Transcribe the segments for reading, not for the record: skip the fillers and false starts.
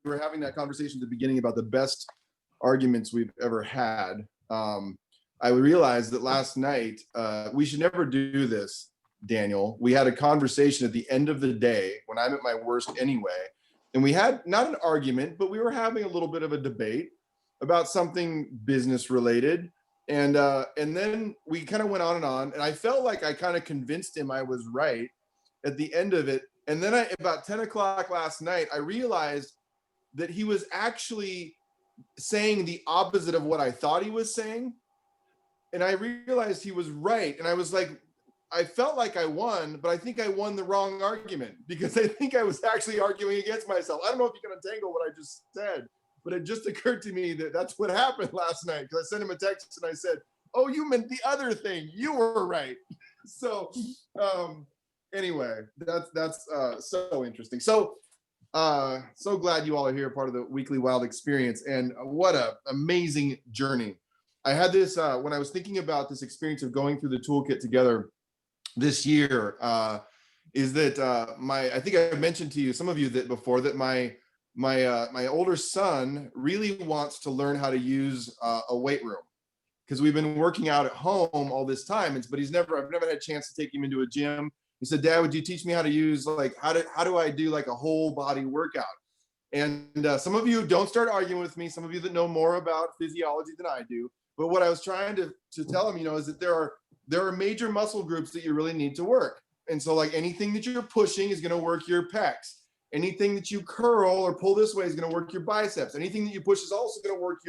were having that conversation at the beginning about the best arguments we've ever had. I realized that last night, we should never do this, Daniel. We had a conversation at the end of the day when I'm at my worst anyway. And we had not an argument, but we were having a little bit of a debate about something business related. And then we kind of went on, and I felt like I kind of convinced him I was right at the end of it. And then about 10 o'clock last night, I realized that he was actually saying the opposite of what I thought he was saying. And I realized he was right. And I was like, I felt like I won, but I think I won the wrong argument, because I think I was actually arguing against myself. I don't know if you can untangle what I just said, but it just occurred to me that that's what happened last night, because I sent him a text and I said, oh, you meant the other thing. You were right. So anyway, that's so interesting. So glad you all are here, part of the weekly WiLD experience. And what an amazing journey. I had this, when I was thinking about this experience of going through the toolkit together this year, is that I think I mentioned to you, some of you that before, that my older son really wants to learn how to use a weight room, because we've been working out at home all this time. But I've never had a chance to take him into a gym. He said, Dad, would you teach me how to use, like, how do I do like a whole body workout? And some of you don't start arguing with me, some of you that know more about physiology than I do. But what I was trying to tell him, is that there are major muscle groups that you really need to work. And so, like, anything that you're pushing is going to work your pecs. Anything that you curl or pull this way is going to work your biceps. Anything that you push is also going to work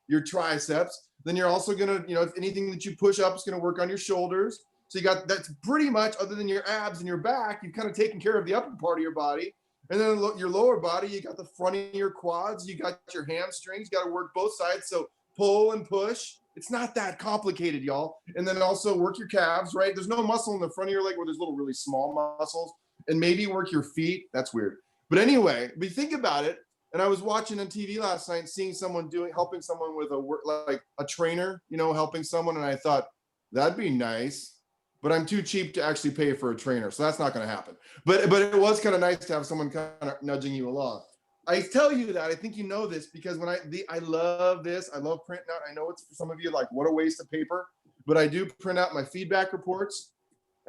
your triceps. Then you're also going to, if anything that you push up is going to work on your shoulders. So you got, that's pretty much, other than your abs and your back, you've kind of taken care of the upper part of your body. And then your lower body, you got the front of your quads, you got your hamstrings, you got to work both sides. So pull and push. It's not that complicated, y'all. And then also work your calves, right? There's no muscle in the front of your leg where there's little really small muscles. And maybe work your feet. That's weird. But anyway, we think about it. And I was watching on TV last night, seeing someone helping someone with a trainer, helping someone. And I thought, that'd be nice, but I'm too cheap to actually pay for a trainer. So that's not going to happen. But it was kind of nice to have someone kind of nudging you along. I tell you that, I think you know this, because when I love this. I love printing out. I know it's for some of you like, what a waste of paper, but I do print out my feedback reports.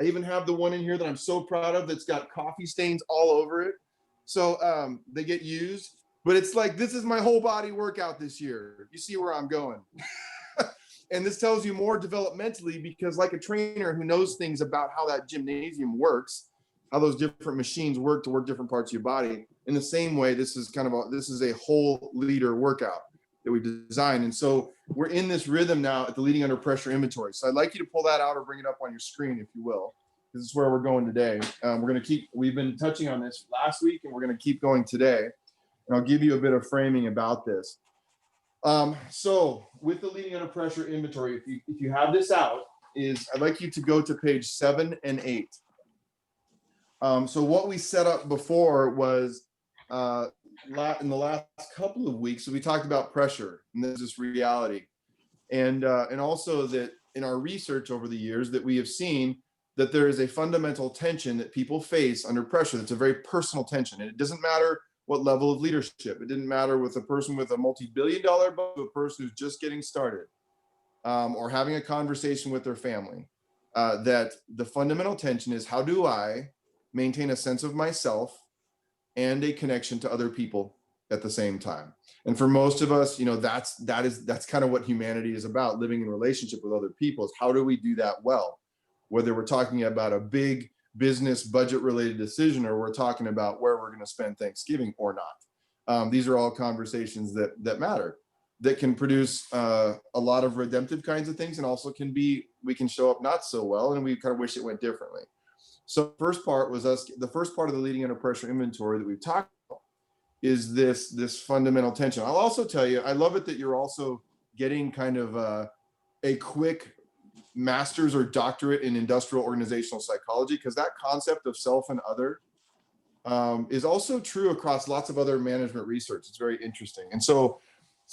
I even have the one in here that I'm so proud of that's got coffee stains all over it. So they get used, but it's like, this is my whole body workout this year. You see where I'm going. And this tells you more developmentally, because like a trainer who knows things about how that gymnasium works, how those different machines work to work different parts of your body. In the same way, this is a whole leader workout that we designed. And so we're in this rhythm now at the Leading Under Pressure inventory. So I'd like you to pull that out or bring it up on your screen, if you will. This is where we're going today. We've been touching on this last week, and we're going to keep going today. And I'll give you a bit of framing about this. So with the Leading Under Pressure inventory, if you have this out, I'd like you to go to page 7 and 8. So what we set up before was in the last couple of weeks, so we talked about pressure, and there's this reality, and also that in our research over the years that we have seen that there is a fundamental tension that people face under pressure. That's a very personal tension, and it doesn't matter what level of leadership. It didn't matter with a person with a multi-billion-dollar budget to a person who's just getting started, or having a conversation with their family. That the fundamental tension is, how do I maintain a sense of myself and a connection to other people at the same time? And for most of us, that's kind of what humanity is about, living in relationship with other people. Is how do we do that well? Whether we're talking about a big business budget related decision, or we're talking about where we're going to spend Thanksgiving or not. These are all conversations that matter, that can produce a lot of redemptive kinds of things, and also we can show up not so well, and we kind of wish it went differently. So the first part of the Leading Under Pressure inventory that we've talked about is this fundamental tension. I'll also tell you, I love it that you're also getting kind of a quick master's or doctorate in industrial organizational psychology, because that concept of self and other is also true across lots of other management research. It's very interesting. And so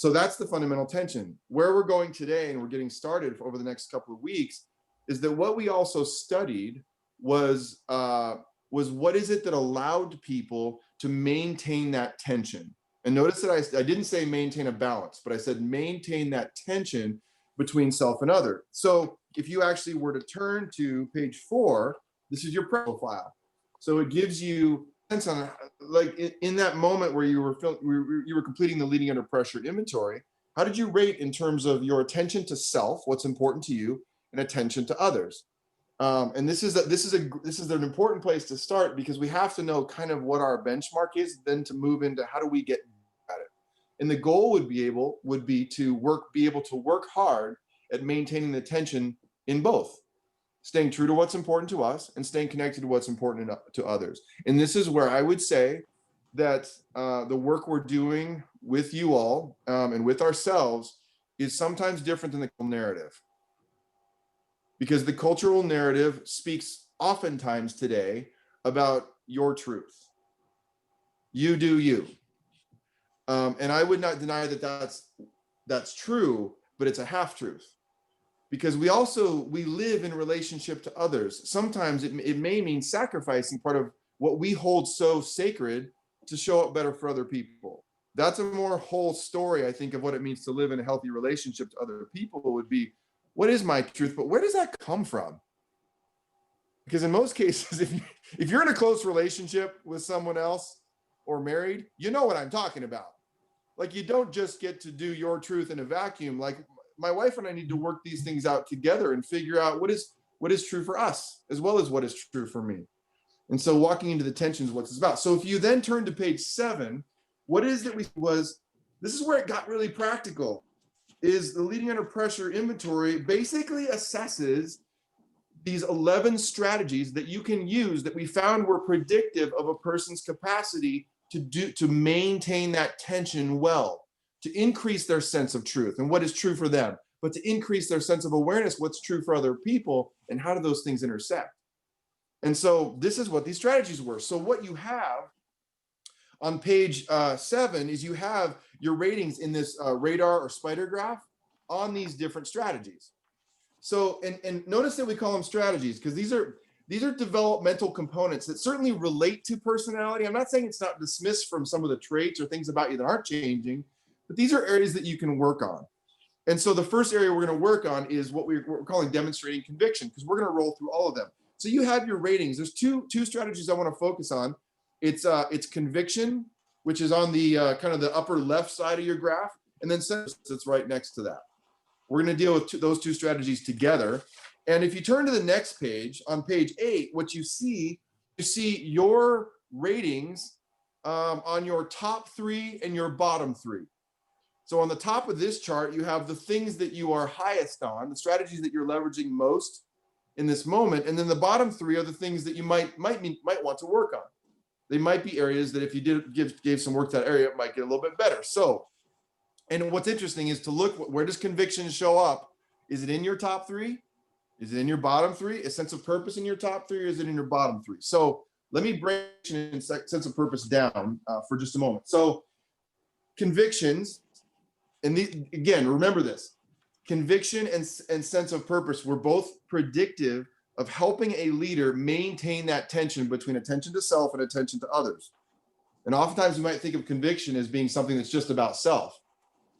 that's the fundamental tension. Where we're going today, and we're getting started over the next couple of weeks, is that what we also studied was what is it that allowed people to maintain that tension. And notice that I didn't say maintain a balance, but I said maintain that tension between self and other. So if you actually were to turn to page 4, this is your profile. So it gives you sense on, like, in that moment where you were completing the leading under pressure inventory, how did you rate in terms of your attention to self, what's important to you, and attention to others? And this is an important place to start, because we have to know kind of what our benchmark is, then to move into how do we get at it. And the goal would be able to work hard at maintaining the tension in both, staying true to what's important to us and staying connected to what's important to others. And this is where I would say that the work we're doing with you all and with ourselves is sometimes different than the narrative. Because the cultural narrative speaks oftentimes today about your truth. You do you. And I would not deny that that's true, but it's a half truth. Because we live in relationship to others. Sometimes it may mean sacrificing part of what we hold so sacred to show up better for other people. That's a more whole story, I think, of what it means to live in a healthy relationship to other people. Would be, what is my truth, but where does that come from? Because in most cases, if you're in a close relationship with someone else or married, you know what I'm talking about. Like, you don't just get to do your truth in a vacuum. Like, my wife and I need to work these things out together and figure out what is true for us as well as what is true for me. And so walking into the tensions, what it's about. So if you then turn to page 7, what is it this is where it got really practical, is the leading under pressure inventory basically assesses these 11 strategies that you can use that we found were predictive of a person's capacity to maintain that tension well, to increase their sense of truth and what is true for them, but to increase their sense of awareness, what's true for other people, and how do those things intersect. And so this is what these strategies were. So what you have on page 7 is you have your ratings in this radar or spider graph on these different strategies. So, and notice that we call them strategies because these are developmental components that certainly relate to personality. I'm not saying it's not dismissed from some of the traits or things about you that aren't changing, but these are areas that you can work on. And so the first area we're going to work on is what we're calling demonstrating conviction, because we're going to roll through all of them. So you have your ratings. There's two strategies I want to focus on. It's conviction, which is on the kind of the upper left side of your graph, and then that's right next to that. We're going to deal with those two strategies together. And if you turn to the next page, on page 8, what you see your ratings on your top 3 and your bottom 3. So on the top of this chart, you have the things that you are highest on, the strategies that you're leveraging most in this moment. And then the bottom 3 are the things that you might want to work on. They might be areas that if you gave some work to that area, it might get a little bit better. So, and what's interesting is to look, where does conviction show up? Is it in your top 3? Is it in your bottom 3? A sense of purpose in your top 3, or is it in your bottom 3? So let me break sense of purpose down for just a moment. So convictions, and again, remember this, conviction and sense of purpose were both predictive of helping a leader maintain that tension between attention to self and attention to others. And oftentimes we might think of conviction as being something that's just about self.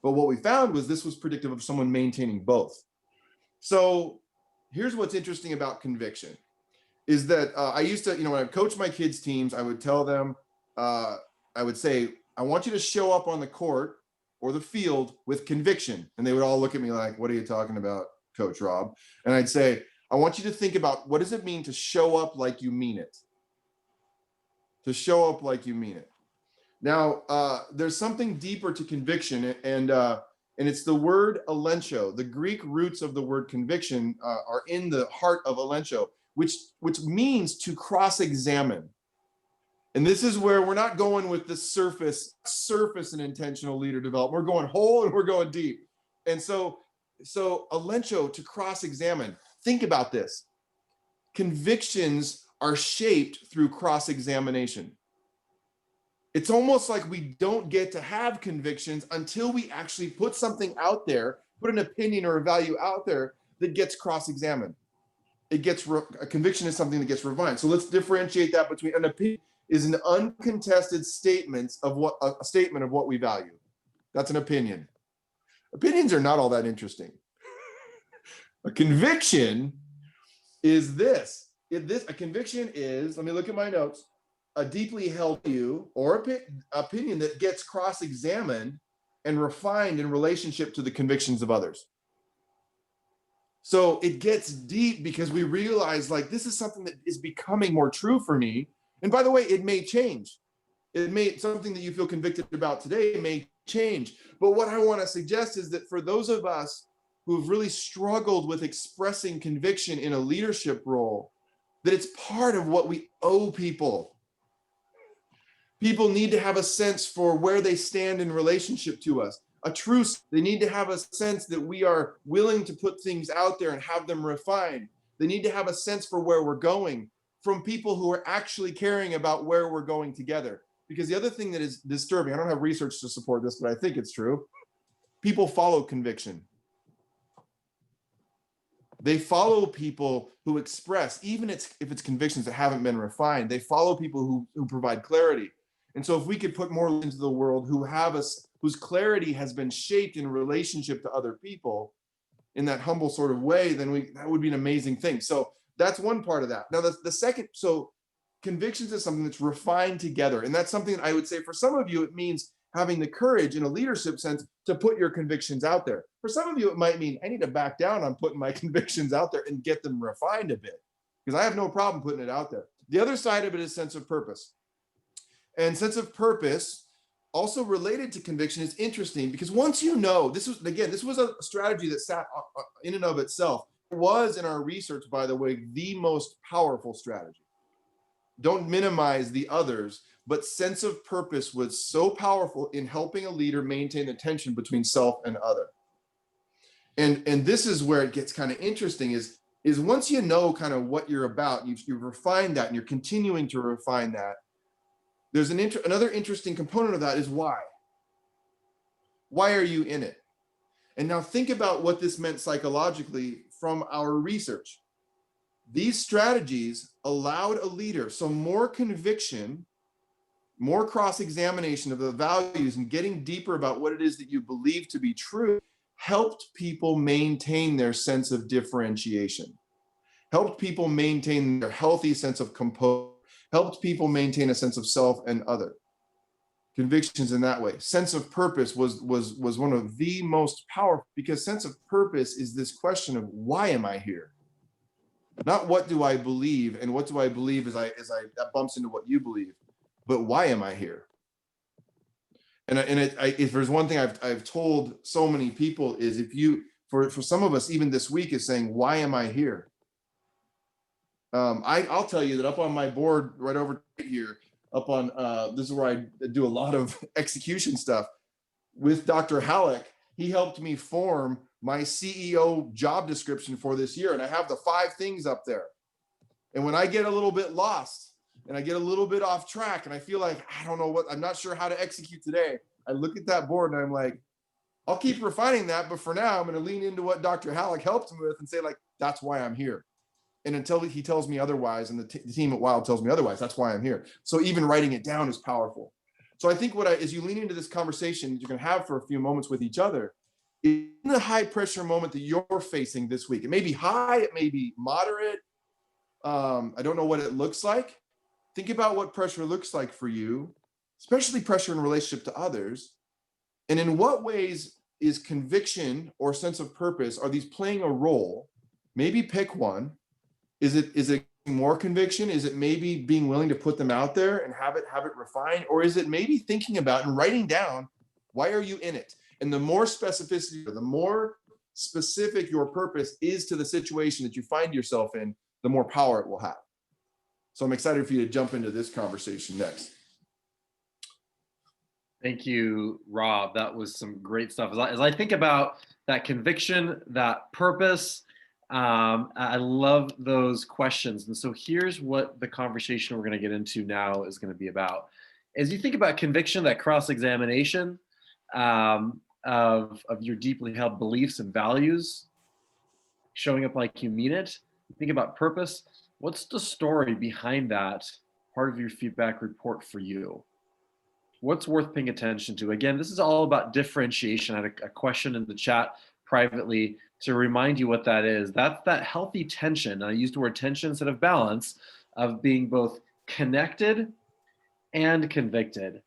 But what we found was this was predictive of someone maintaining both. So here's what's interesting about conviction is that I used to, when I coached my kids' teams, I would tell them, I would say, I want you to show up on the court or the field with conviction. And they would all look at me like, what are you talking about, Coach Rob? And I'd say, I want you to think about, what does it mean to show up like you mean it? To show up like you mean it. Now, there's something deeper to conviction, and it's the word elencho. The Greek roots of the word conviction are in the heart of elencho, which means to cross-examine. And this is where we're not going with the surface and intentional leader development. We're going whole and we're going deep. And so elencho, to cross-examine. Think about this. Convictions are shaped through cross-examination. It's almost like we don't get to have convictions until we actually put something out there, put an opinion or a value out there that gets cross-examined. A conviction is something that gets refined. So let's differentiate that between an opinion. is an uncontested statement of what we value. That's an opinion. Opinions are not all that interesting. A conviction is this. A conviction is, let me look at my notes, a deeply held view or opinion that gets cross-examined and refined in relationship to the convictions of others. So it gets deep because we realize, like, this is something that is becoming more true for me. And by the way, it may change. It may, something that you feel convicted about today may change. But what I want to suggest is that for those of us who've really struggled with expressing conviction in a leadership role, that it's part of what we owe people. People need to have a sense for where they stand in relationship to us. A truce, they need to have a sense that we are willing to put things out there and have them refined. They need to have a sense for where we're going from people who are actually caring about where we're going together. Because the other thing that is disturbing, I don't have research to support this, but I think it's true. People follow conviction. They follow people who express, even if it's convictions that haven't been refined, they follow people who provide clarity. And so if we could put more into the world whose clarity has been shaped in relationship to other people in that humble sort of way, then that would be an amazing thing. So that's one part of that. Now the second, so convictions is something that's refined together. And that's something that I would say for some of you, it means having the courage in a leadership sense to put your convictions out there. For some of you, it might mean I need to back down on putting my convictions out there and get them refined a bit, because I have no problem putting it out there. The other side of it is sense of purpose. And sense of purpose, also related to conviction, is interesting because once you know, this was a strategy that sat in and of itself. It was, in our research, by the way, the most powerful strategy. Don't minimize the others, but sense of purpose was so powerful in helping a leader maintain the tension between self and other. And this is where it gets kind of interesting is once you know kind of what you're about, you've refined that and you're continuing to refine that. There's another interesting component of that is why. Why are you in it? And now think about what this meant psychologically from our research. These strategies allowed a leader, so more conviction, more cross-examination of the values and getting deeper about what it is that you believe to be true, helped people maintain their sense of differentiation, helped people maintain their healthy sense of composure, helped people maintain a sense of self and other. Convictions in that way. Sense of purpose was one of the most powerful, because sense of purpose is this question of why am I here? Not what do I believe, and what do I believe as I that bumps into what you believe, but why am I here? And if there's one thing I've told so many people is, if you, for some of us even this week, is saying, why am I here? I'll tell you that up on my board right over here, up on this is where I do a lot of execution stuff with Dr. Halleck. He helped me form my CEO job description for this year, and I have the 5 things up there. And when I get a little bit lost and I get a little bit off track and I feel like I'm not sure how to execute today, I look at that board and I'm like, I'll keep refining that, but for now I'm going to lean into what Dr. Halleck helped me with and say, like, that's why I'm here. And until he tells me otherwise, and the team at WiLD tells me otherwise, that's why I'm here. So even writing it down is powerful. So I think as you lean into this conversation you're going to have for a few moments with each other, in the high pressure moment that you're facing this week, it may be high, it may be moderate. I don't know what it looks like. Think about what pressure looks like for you, especially pressure in relationship to others. And in what ways is conviction or sense of purpose, are these playing a role? Maybe pick one. Is it more conviction? Is it maybe being willing to put them out there and have it refined? Or is it maybe thinking about and writing down, why are you in it? And the more specificity, the more specific your purpose is to the situation that you find yourself in, the more power it will have. So I'm excited for you to jump into this conversation next. Thank you, Rob. That was some great stuff. As I think about that conviction, that purpose, I love those questions. And so here's what the conversation we're going to get into now is going to be about. As you think about conviction, that cross-examination of your deeply held beliefs and values, showing up like you mean it, think about purpose. What's the story behind that part of your feedback report for you? What's worth paying attention to? Again, this is all about differentiation. I had a question in the chat privately to remind you what that is. That's that healthy tension. I used the word tension instead of balance, of being both connected and convicted.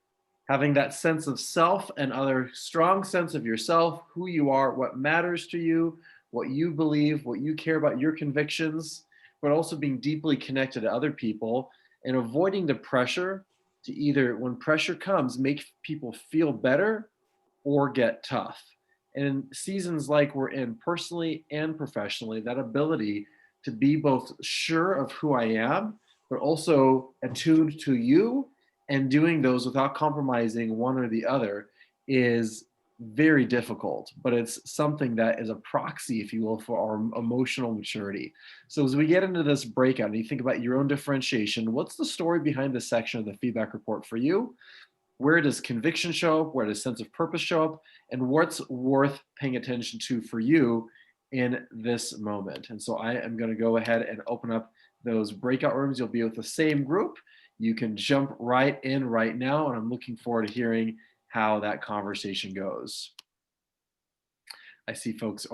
Having that sense of self and other strong sense of yourself, who you are, what matters to you, what you believe, what you care about, your convictions, but also being deeply connected to other people and avoiding the pressure to either, when pressure comes, make people feel better or get tough. And in seasons like we're in, personally and professionally, that ability to be both sure of who I am, but also attuned to you, and doing those without compromising one or the other is very difficult, but it's something that is a proxy, if you will, for our emotional maturity. So as we get into this breakout and you think about your own differentiation, what's the story behind this section of the feedback report for you? Where does conviction show up? Where does sense of purpose show up? And what's worth paying attention to for you in this moment? And so I am going to go ahead and open up those breakout rooms. You'll be with the same group. You can jump right in right now, and I'm looking forward to hearing how that conversation goes. I see folks